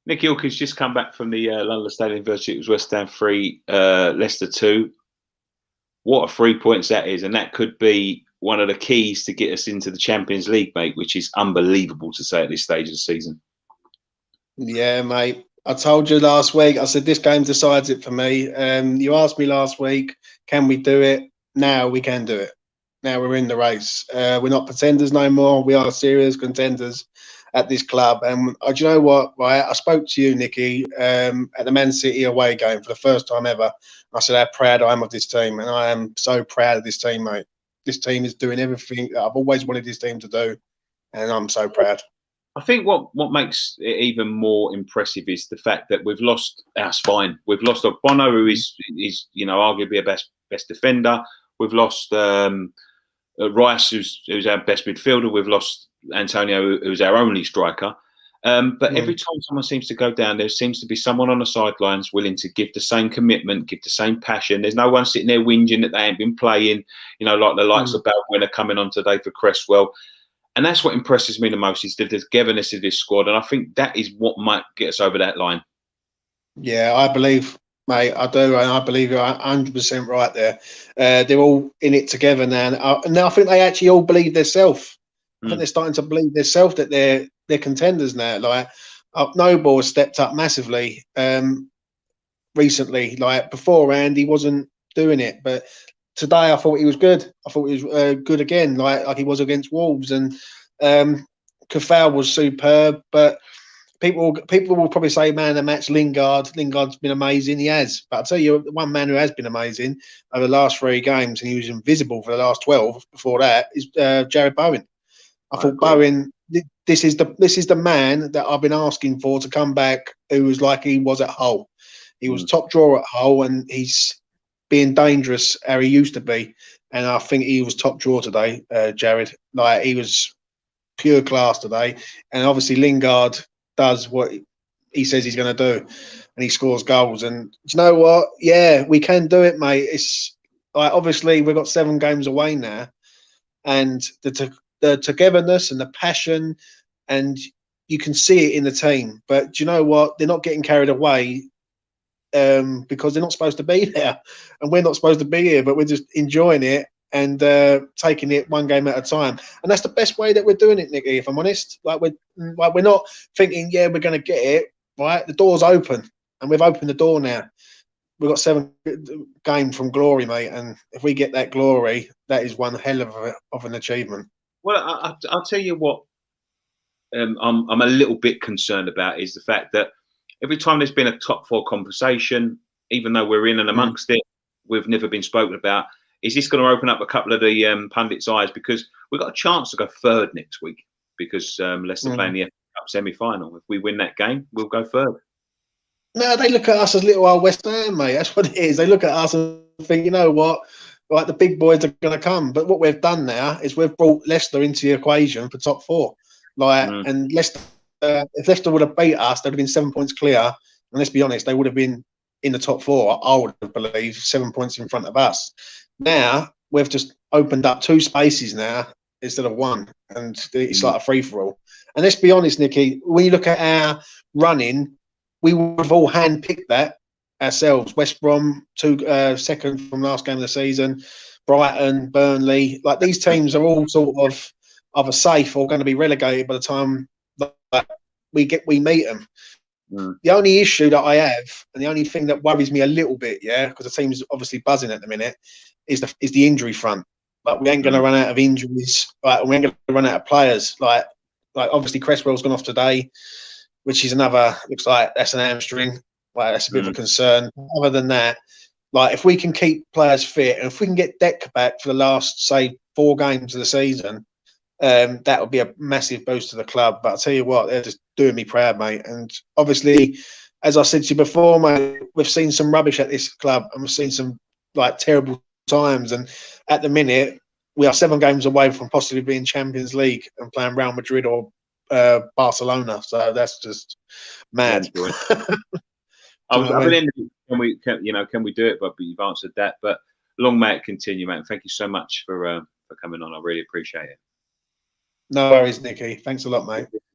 Nick Ilkins just come back from the London Stadium Virtue. It was West Ham 3, Leicester 2. What a 3 points that is. And that could be one of the keys to get us into the Champions League, mate, which is unbelievable to say at this stage of the season. Yeah, mate. I told you last week, I said this game decides it for me. You asked me last week, can we do it? Now we can do it. Now we're in the race. We're not pretenders no more. We are serious contenders at this club. And do you know what? Right, I spoke to you, Nicky, at the Man City away game for the first time ever. I said how proud I am of this team, and I am so proud of this team, mate. This team is doing everything that I've always wanted this team to do, and I'm so proud. I think what makes it even more impressive is the fact that we've lost our spine. We've lost Bono, who is arguably a best defender. We've lost Rice, who's our best midfielder. We've lost Antonio, who's our only striker. But every time someone seems to go down, there seems to be someone on the sidelines willing to give the same commitment, give the same passion. There's no one sitting there whinging that they ain't been playing, like the likes of Balwin coming on today for Cresswell. And that's what impresses me the most is the togetherness of this squad. And I think that is what might get us over that line. Yeah, I believe, mate, I do. And I believe you're 100% right there. They're all in it together now. And I think they actually all believe themselves. I think they're starting to believe themselves that they're contenders now. Like, Noble has stepped up massively recently. Like, beforehand, he wasn't doing it. But today, I thought he was good. I thought he was good again, like he was against Wolves. And Kafal was superb. But people will probably say, man, the match Lingard. Lingard's been amazing. He has. But I'll tell you, one man who has been amazing over the last 3 games, and he was invisible for the last 12 before that, is Jared Bowen. I thought Bowen, this is the man that I've been asking for to come back, who was like he was at Hull. He was top drawer at Hull, and he's being dangerous how he used to be. And I think he was top drawer today, Jared. Like, he was pure class today. And obviously Lingard does what he says he's going to do, and he scores goals. And do you know what? Yeah, we can do it, mate. It's like, obviously we've got 7 games away now, and the togetherness and the passion, and you can see it in the team. But do you know what? They're not getting carried away because they're not supposed to be there, and we're not supposed to be here, but we're just enjoying it and taking it one game at a time. And that's the best way that we're doing it, Nicky, if I'm honest. Like, we're not thinking, yeah, we're going to get it, right? The door's open, and we've opened the door now. We've got 7 games from glory, mate, and if we get that glory, that is one hell of an achievement. Well, I'll tell you what I'm a little bit concerned about is the fact that every time there's been a top 4 conversation, even though we're in and amongst it, we've never been spoken about. Is this going to open up a couple of the pundits' eyes? Because we've got a chance to go 3rd next week because Leicester playing the FA Cup semi-final. If we win that game, we'll go 3rd. No, they look at us as little old West Ham, mate. That's what it is. They look at us and think, you know what? Like, the big boys are going to come. But what we've done now is we've brought Leicester into the equation for top 4. Like, and Leicester, if Leicester would have beat us, they'd have been 7 points clear. And let's be honest, they would have been in the top 4. I would believe 7 points in front of us. Now we've just opened up 2 spaces now instead of 1, and it's like a free for all. And let's be honest, Nicky, when you look at our running, we would have all handpicked that ourselves. West Brom, 2nd from last game of the season, Brighton, Burnley, like, these teams are all sort of either safe or going to be relegated by the time we meet them. The only issue that I have, and the only thing that worries me a little bit, because the team's obviously buzzing at the minute, is the injury front. Like, we ain't going to run out of injuries. Like, we ain't going to run out of players. Like obviously Cresswell's gone off today, which is looks like that's an hamstring. Like, that's a bit of a concern. Other than that, like, if we can keep players fit, and if we can get Deck back for the last, say, 4 games of the season, that would be a massive boost to the club. But I'll tell you what, they're just doing me proud, mate. And obviously, as I said to you before, mate, we've seen some rubbish at this club, and we've seen some, like, terrible times. And at the minute, we are 7 games away from possibly being Champions League and playing Real Madrid or Barcelona. So that's just mad. Can we do it? But you've answered that. But long may it continue, mate. Thank you so much for coming on. I really appreciate it. No worries, Nicky. Thanks a lot, mate.